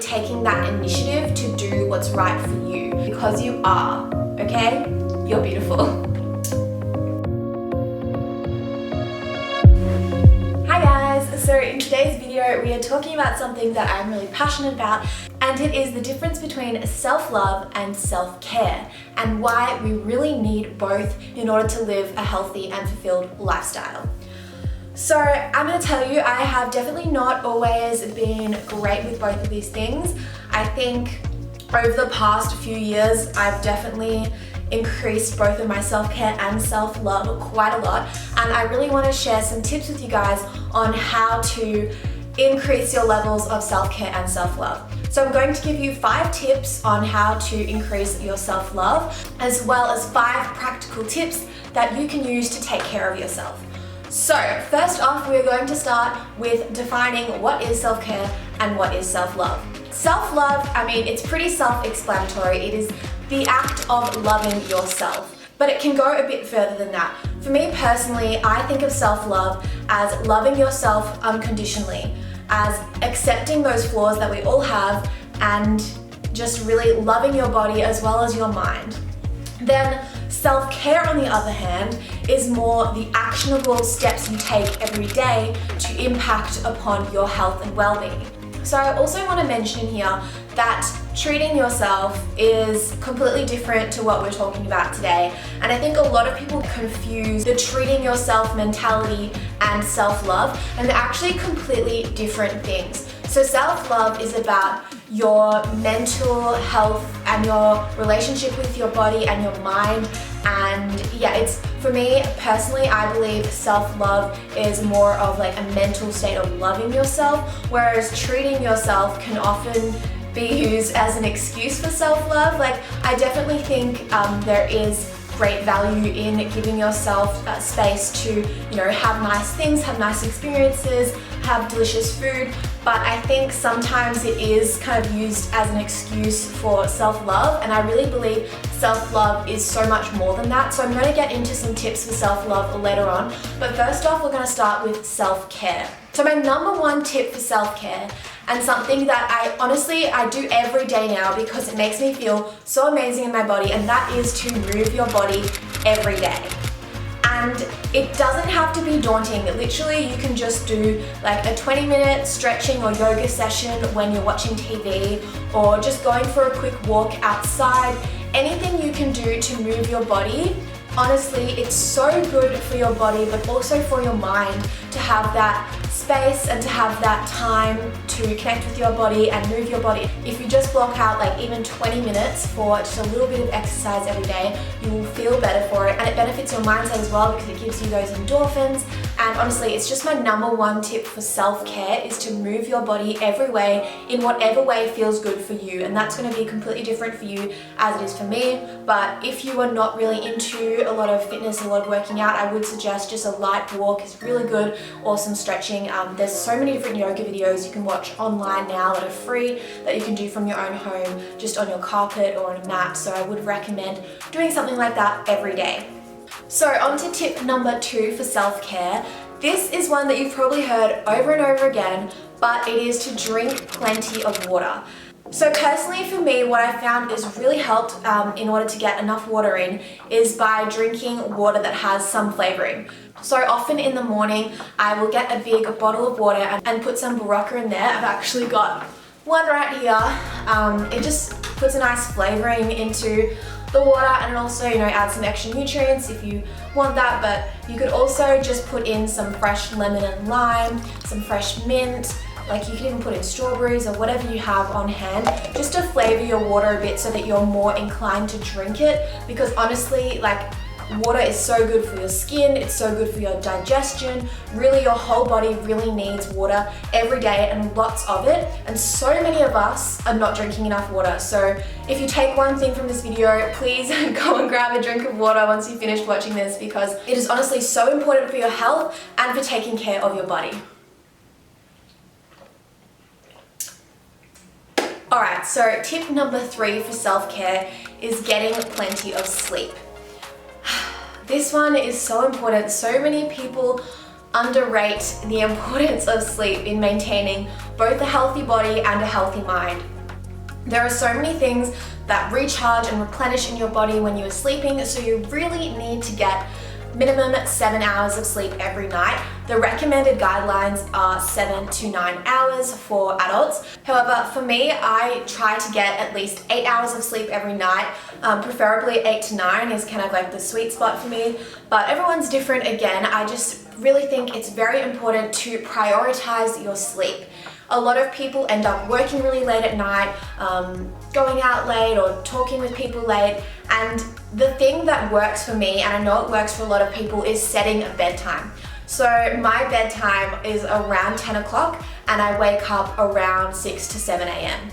taking that initiative to do what's right for you, because you are, okay? You're beautiful. Hi guys, so in today's video we are talking about something that I'm really passionate about, and it is the difference between self-love and self-care, and why we really need both in order to live a healthy and fulfilled lifestyle. So I'm going to tell you, I have definitely not always been great with both of these things. I think over the past few years, I've definitely increased both of my self-care and self-love quite a lot. And I really want to share some tips with you guys on how to increase your levels of self-care and self-love. So I'm going to give you 5 tips on how to increase your self-love, as well as 5 practical tips that you can use to take care of yourself. So first off, we're going to start with defining what is self-care and what is self-love. Self-love, I mean, it's pretty self-explanatory. It is the act of loving yourself, but it can go a bit further than that. For me personally, I think of self-love as loving yourself unconditionally, as accepting those flaws that we all have, and just really loving your body as well as your mind. Then self-care, on the other hand, is more the actionable steps you take every day to impact upon your health and well-being. So I also want to mention here that treating yourself is completely different to what we're talking about today. And I think a lot of people confuse the treating yourself mentality and self-love, and they're actually completely different things. So self-love is about your mental health and your relationship with your body and your mind. And yeah, it's, for me personally, I believe self-love is more of like a mental state of loving yourself, whereas treating yourself can often be used as an excuse for self-love. Like, I definitely think there is great value in giving yourself space to, have nice things, have nice experiences, have delicious food, but I think sometimes it is kind of used as an excuse for self-love, and I really believe self-love is so much more than that. So I'm going to get into some tips for self-love later on, but first off, we're going to start with self-care. So my number 1 tip for self-care, and something that I do every day now because it makes me feel so amazing in my body, and that is to move your body every day. And it doesn't have to be daunting. Literally, you can just do like a 20-minute stretching or yoga session when you're watching TV, or just going for a quick walk outside. Anything you can do to move your body. Honestly, it's so good for your body, but also for your mind, to have that space and to have that time to connect with your body and move your body. If you just block out like even 20 minutes for just a little bit of exercise every day, you will feel better for it, and it benefits your mindset as well because it gives you those endorphins. And honestly, it's just my number 1 tip for self-care, is to move your body every way in whatever way feels good for you. And that's going to be completely different for you as it is for me. But if you are not really into a lot of fitness, a lot of working out, I would suggest just a light walk is really good, or some stretching. There's so many different yoga videos you can watch online now that are free, that you can do from your own home, just on your carpet or on a mat. So I would recommend doing something like that every day. So on to tip number 2 for self-care. This is one that you've probably heard over and over again, but it is to drink plenty of water. So personally for me, what I found is really helped in order to get enough water in is by drinking water that has some flavoring. So often in the morning, I will get a big bottle of water and put some Barocca in there. I've actually got one right here. It just puts a nice flavoring into the water, and it also, adds some extra nutrients if you want that. But you could also just put in some fresh lemon and lime, some fresh mint. Like, you can even put in strawberries or whatever you have on hand, just to flavor your water a bit so that you're more inclined to drink it. Because honestly, like, water is so good for your skin, it's so good for your digestion. Really, your whole body really needs water every day, and lots of it. And so many of us are not drinking enough water. So if you take one thing from this video, please go and grab a drink of water once you finish watching this, because it is honestly so important for your health and for taking care of your body. Alright, so tip number 3 for self-care is getting plenty of sleep. This one is so important. So many people underrate the importance of sleep in maintaining both a healthy body and a healthy mind. There are so many things that recharge and replenish in your body when you're sleeping, so you really need to get minimum 7 hours of sleep every night. The recommended guidelines are 7 to 9 hours for adults. However, for me, I try to get at least 8 hours of sleep every night. Preferably 8 to 9 is kind of like the sweet spot for me, but everyone's different again. I just really think it's very important to prioritize your sleep. A lot of people end up working really late at night, going out late or talking with people late, and the thing that works for me, and I know it works for a lot of people, is setting a bedtime. So my bedtime is around 10 o'clock and I wake up around 6 to 7 a.m.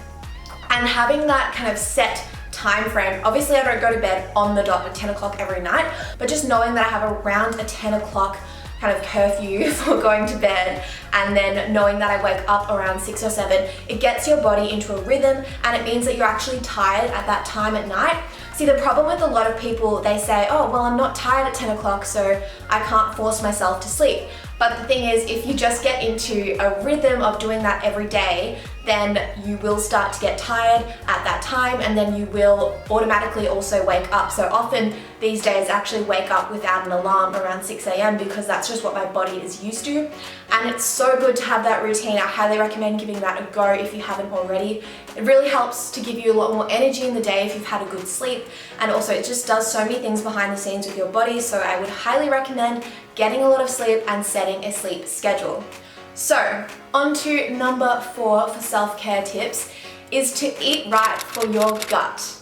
And having that kind of set time frame, obviously I don't go to bed on the dot at 10 o'clock every night, but just knowing that I have around a 10 o'clock kind of curfew for going to bed, and then knowing that I wake up around 6 or 7, it gets your body into a rhythm, and it means that you're actually tired at that time at night. See, the problem with a lot of people, they say, oh, well, I'm not tired at 10 o'clock, so I can't force myself to sleep. But the thing is, if you just get into a rhythm of doing that every day, then you will start to get tired at that time, and then you will automatically also wake up. So often these days I actually wake up without an alarm around 6 a.m. because that's just what my body is used to. And it's so good to have that routine. I highly recommend giving that a go if you haven't already. It really helps to give you a lot more energy in the day if you've had a good sleep, and also it just does so many things behind the scenes with your body. So I would highly recommend getting a lot of sleep and setting a sleep schedule. So on to number 4 for self-care tips is to eat right for your gut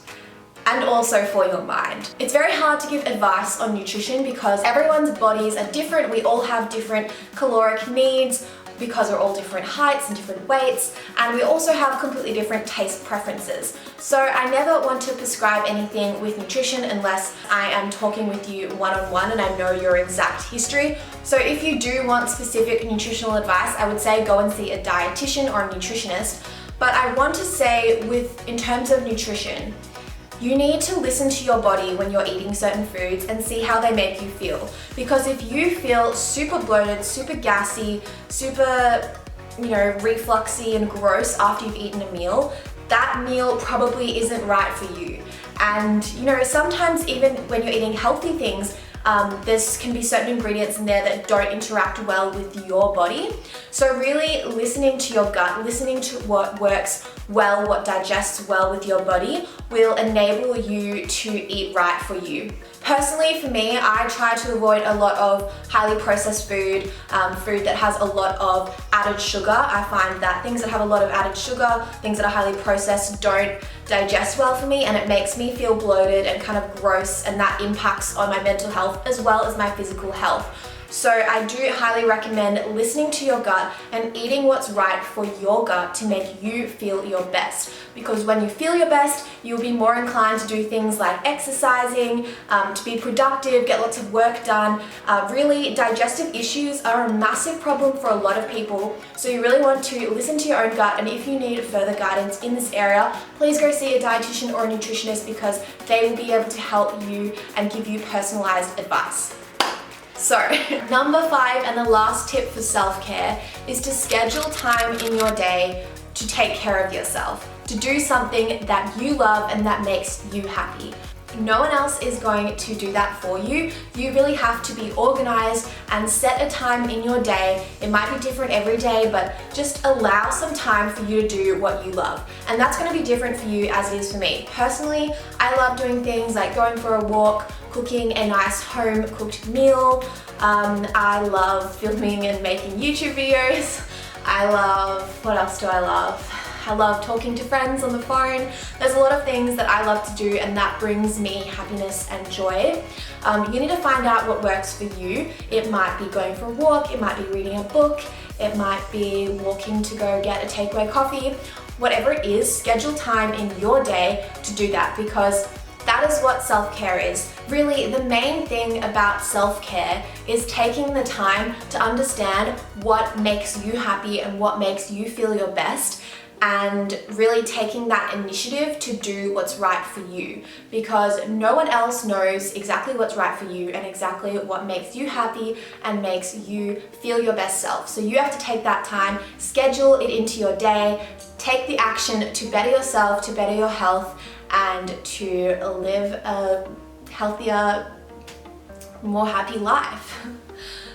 and also for your mind. It's very hard to give advice on nutrition because everyone's bodies are different. We all have different caloric needs because we're all different heights and different weights, and we also have completely different taste preferences. So I never want to prescribe anything with nutrition unless I am talking with you one-on-one and I know your exact history. So if you do want specific nutritional advice, I would say go and see a dietitian or a nutritionist. But I want to say in terms of nutrition, you need to listen to your body when you're eating certain foods and see how they make you feel. Because if you feel super bloated, super gassy, super, refluxy and gross after you've eaten a meal, that meal probably isn't right for you. And sometimes even when you're eating healthy things, there can be certain ingredients in there that don't interact well with your body. So really listening to your gut, listening to what works well, what digests well with your body will enable you to eat right for you. Personally, for me, I try to avoid a lot of highly processed food, food that has a lot of added sugar. I find that things that have a lot of added sugar, things that are highly processed don't digest well for me, and it makes me feel bloated and kind of gross, and that impacts on my mental health as well as my physical health. So I do highly recommend listening to your gut and eating what's right for your gut to make you feel your best. Because when you feel your best, you'll be more inclined to do things like exercising, to be productive, get lots of work done. Really, digestive issues are a massive problem for a lot of people. So you really want to listen to your own gut, and if you need further guidance in this area, please go see a dietitian or a nutritionist because they will be able to help you and give you personalized advice. So, number 5 and the last tip for self-care is to schedule time in your day to take care of yourself, to do something that you love and that makes you happy. No one else is going to do that for you. You really have to be organized and set a time in your day. It might be different every day, but just allow some time for you to do what you love. And that's going to be different for you as it is for me. Personally, I love doing things like going for a walk, cooking a nice home cooked meal. I love filming and making YouTube videos. What else do I love? I love talking to friends on the phone. There's a lot of things that I love to do, and that brings me happiness and joy. You need to find out what works for you. It might be going for a walk, it might be reading a book, it might be walking to go get a takeaway coffee. Whatever it is, schedule time in your day to do that, because that is what self-care is. Really, the main thing about self-care is taking the time to understand what makes you happy and what makes you feel your best, and really taking that initiative to do what's right for you, because no one else knows exactly what's right for you and exactly what makes you happy and makes you feel your best self. So you have to take that time, schedule it into your day, take the action to better yourself, to better your health, and to live a healthier, more happy life.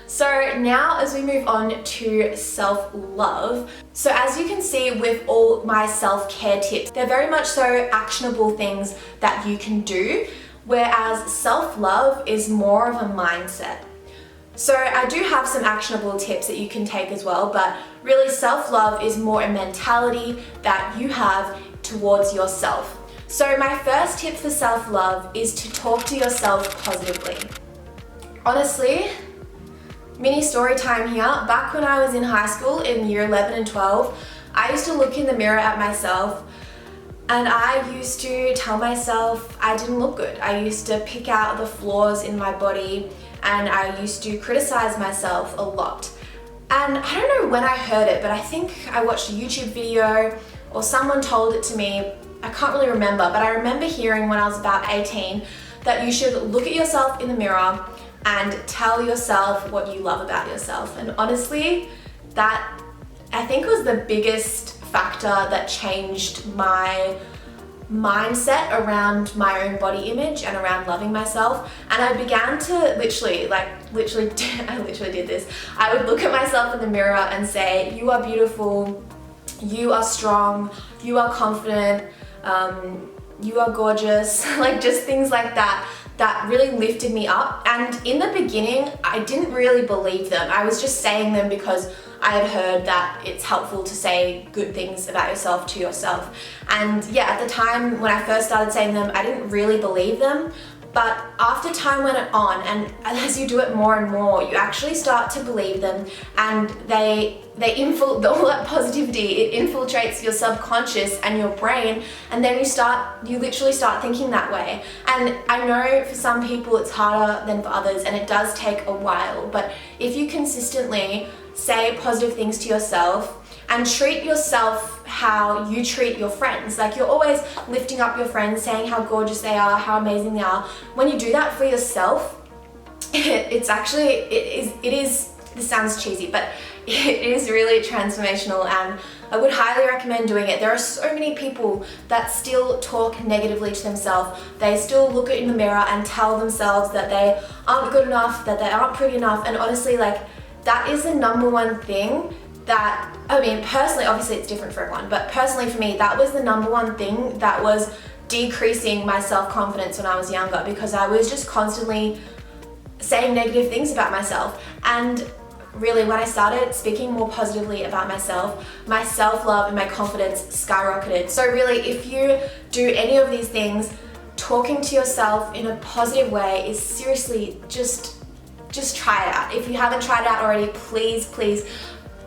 So now as we move on to self-love, so as you can see with all my self-care tips, they're very much so actionable things that you can do, whereas self-love is more of a mindset. So I do have some actionable tips that you can take as well, but really self-love is more a mentality that you have towards yourself. So my first tip for self-love is to talk to yourself positively. Honestly, mini story time here. Back when I was in high school in year 11 and 12, I used to look in the mirror at myself and I used to tell myself I didn't look good. I used to pick out the flaws in my body and I used to criticize myself a lot. And I don't know when I heard it, but I think I watched a YouTube video or someone told it to me. I can't really remember, but I remember hearing when I was about 18 that you should look at yourself in the mirror and tell yourself what you love about yourself. And honestly, that I think was the biggest factor that changed my mindset around my own body image and around loving myself. And I began to I literally did this. I would look at myself in the mirror and say, you are beautiful, you are strong, you are confident, you are gorgeous, like just things like that really lifted me up. And in the beginning, I didn't really believe them. I was just saying them because I had heard that it's helpful to say good things about yourself to yourself. And yeah, at the time when I first started saying them, I didn't really believe them. But after time went on, and as you do it more and more, you actually start to believe them, and all that positivity, it infiltrates your subconscious and your brain, and then you literally start thinking that way. And I know for some people it's harder than for others, and it does take a while, but if you consistently say positive things to yourself and treat yourself how you treat your friends. Like you're always lifting up your friends, saying how gorgeous they are, how amazing they are. When you do that for yourself, it is, this sounds cheesy, but it is really transformational, and I would highly recommend doing it. There are so many people that still talk negatively to themselves. They still look in the mirror and tell themselves that they aren't good enough, that they aren't pretty enough, and honestly, like, that is the number one thing that, I mean, personally, obviously it's different for everyone, but personally for me, that was the number one thing that was decreasing my self-confidence when I was younger, because I was just constantly saying negative things about myself. And really, when I started speaking more positively about myself, my self-love and my confidence skyrocketed. So really, if you do any of these things, talking to yourself in a positive way is seriously just try it out. If you haven't tried it out already, please,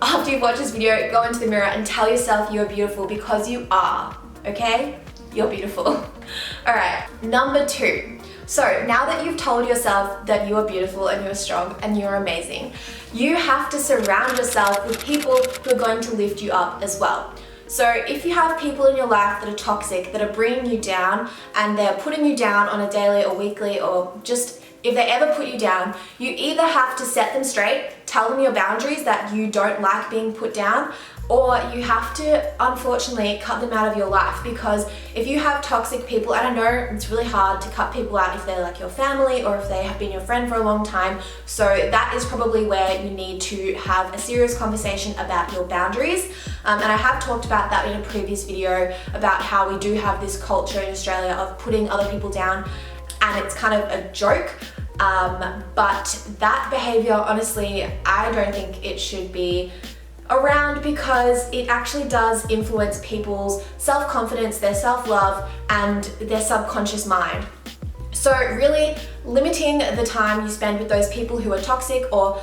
after you've watched this video, go into the mirror and tell yourself you're beautiful, because you are, okay? You're beautiful. All right, number 2. So now that you've told yourself that you are beautiful and you're strong and you're amazing, you have to surround yourself with people who are going to lift you up as well. So if you have people in your life that are toxic, that are bringing you down, and they're putting you down on a daily or weekly, or just if they ever put you down, you either have to set them straight, tell them your boundaries that you don't like being put down, or you have to, unfortunately, cut them out of your life. Because if you have toxic people, and I know it's really hard to cut people out if they're like your family or if they have been your friend for a long time, so that is probably where you need to have a serious conversation about your boundaries. And I have talked about that in a previous video about how we do have this culture in Australia of putting other people down, and it's kind of a joke. But that behavior, honestly, I don't think it should be around, because it actually does influence people's self-confidence, their self-love, and their subconscious mind. So really limiting the time you spend with those people who are toxic, or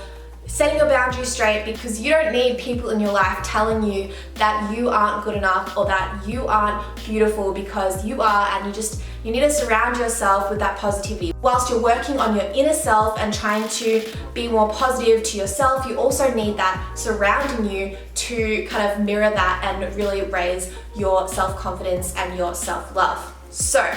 setting your boundaries straight, because you don't need people in your life telling you that you aren't good enough or that you aren't beautiful, because you are, and you need to surround yourself with that positivity. Whilst you're working on your inner self and trying to be more positive to yourself, you also need that surrounding you to kind of mirror that and really raise your self-confidence and your self-love. So,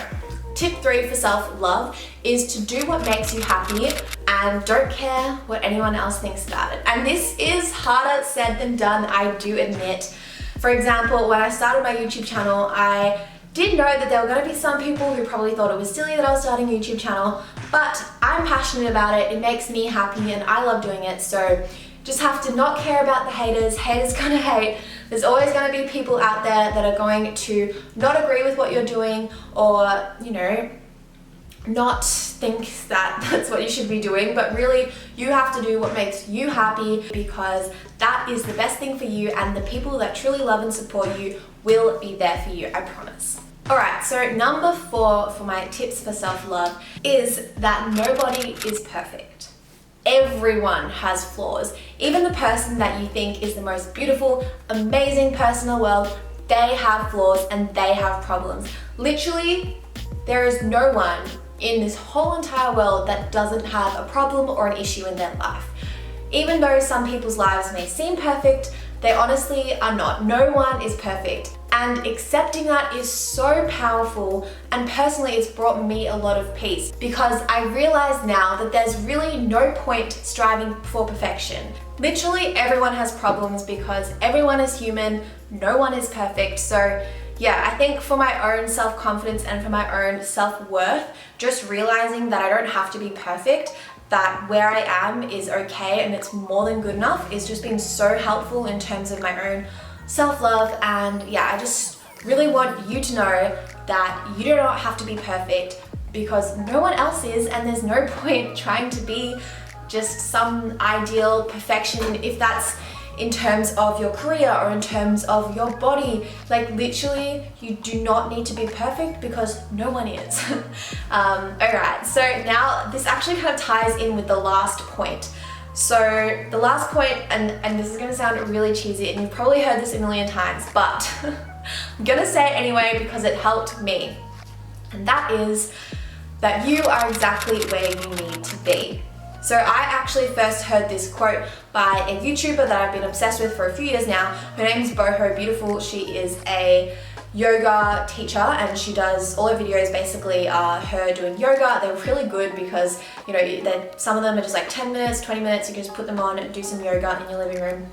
tip 3 for self-love is to do what makes you happy and don't care what anyone else thinks about it. And this is harder said than done, I do admit. For example, when I started my YouTube channel, I did know that there were going to be some people who probably thought it was silly that I was starting a YouTube channel, but I'm passionate about it, it makes me happy, and I love doing it, so just have to not care about the haters. Haters gonna hate. There's always gonna be people out there that are going to not agree with what you're doing, or, you know, not think that that's what you should be doing, but really you have to do what makes you happy, because that is the best thing for you, and the people that truly love and support you will be there for you, I promise. Alright, so number 4 for my tips for self-love is that nobody is perfect. Everyone has flaws. Even the person that you think is the most beautiful, amazing person in the world, they have flaws and they have problems. Literally, there is no one in this whole entire world that doesn't have a problem or an issue in their life. Even though some people's lives may seem perfect, they honestly are not. No one is perfect. And accepting that is so powerful, and personally it's brought me a lot of peace, because I realize now that there's really no point striving for perfection. Literally everyone has problems, because everyone is human, no one is perfect. So yeah, I think for my own self-confidence and for my own self-worth, just realizing that I don't have to be perfect, that where I am is okay and it's more than good enough, is just been so helpful in terms of my own self-love. And yeah, I just really want you to know that you do not have to be perfect, because no one else is, and there's no point trying to be just some ideal perfection, if that's in terms of your career or in terms of your body. Like literally, you do not need to be perfect, because no one is. Alright, so now this actually kind of ties in with the last point. So the last point, and this is going to sound really cheesy, and you've probably heard this a million times, but I'm going to say it anyway because it helped me. And that is that you are exactly where you need to be. So I actually first heard this quote by a YouTuber that I've been obsessed with for a few years now. Her name is Boho Beautiful. She is a yoga teacher, and she does all her videos basically are her doing yoga. They're really good because, you know, some of them are just like 10 minutes, 20 minutes. You can just put them on and do some yoga in your living room.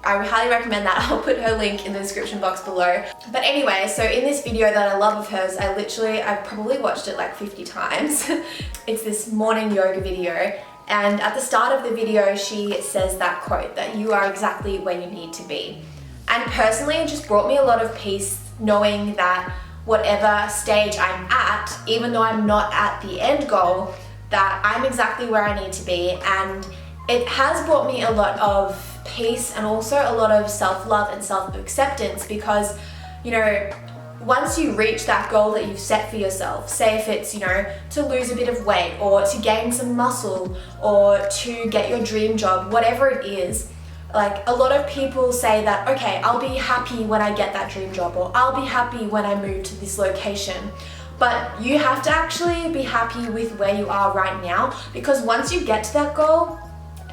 I highly recommend that. I'll put her link in the description box below. But anyway, so in this video that I love of hers, I've probably watched it like 50 times. It's this morning yoga video. And at the start of the video, she says that quote, that you are exactly where you need to be. And personally, it just brought me a lot of peace knowing that whatever stage I'm at, even though I'm not at the end goal, that I'm exactly where I need to be. And it has brought me a lot of peace and also a lot of self-love and self-acceptance, because, you know, once you reach that goal that you've set for yourself, say if it's, you know, to lose a bit of weight or to gain some muscle or to get your dream job, whatever it is, like a lot of people say that, okay, I'll be happy when I get that dream job, or I'll be happy when I move to this location. But you have to actually be happy with where you are right now, because once you get to that goal,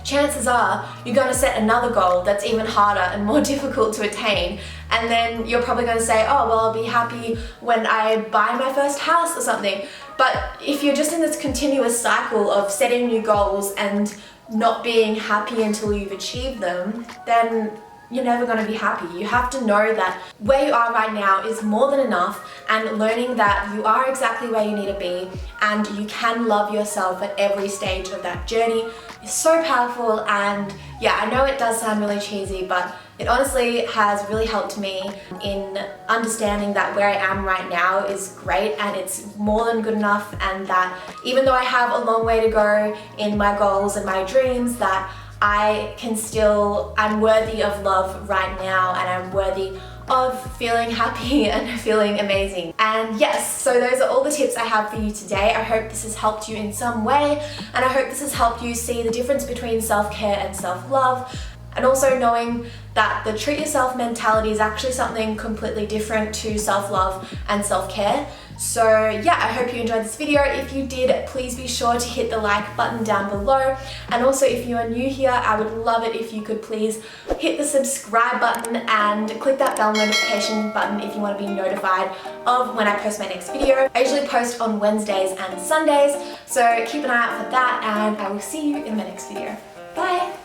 chances are you're going to set another goal that's even harder and more difficult to attain, and then you're probably going to say, oh well, I'll be happy when I buy my first house or something. But if you're just in this continuous cycle of setting new goals and not being happy until you've achieved them, then you're never going to be happy. You have to know that where you are right now is more than enough, and learning that you are exactly where you need to be and you can love yourself at every stage of that journey is so powerful. And yeah, I know it does sound really cheesy, but it honestly has really helped me in understanding that where I am right now is great and it's more than good enough, and that even though I have a long way to go in my goals and my dreams, that I'm worthy of love right now, and I'm worthy of feeling happy and feeling amazing. And yes, so those are all the tips I have for you today. I hope this has helped you in some way, and I hope this has helped you see the difference between self-care and self-love, and also knowing that the treat yourself mentality is actually something completely different to self-love and self-care. So yeah, I hope you enjoyed this video. If you did, please be sure to hit the like button down below. And also, if you are new here, I would love it if you could please hit the subscribe button and click that bell notification button if you want to be notified of when I post my next video. I usually post on Wednesdays and Sundays, so keep an eye out for that, and I will see you in my next video. Bye!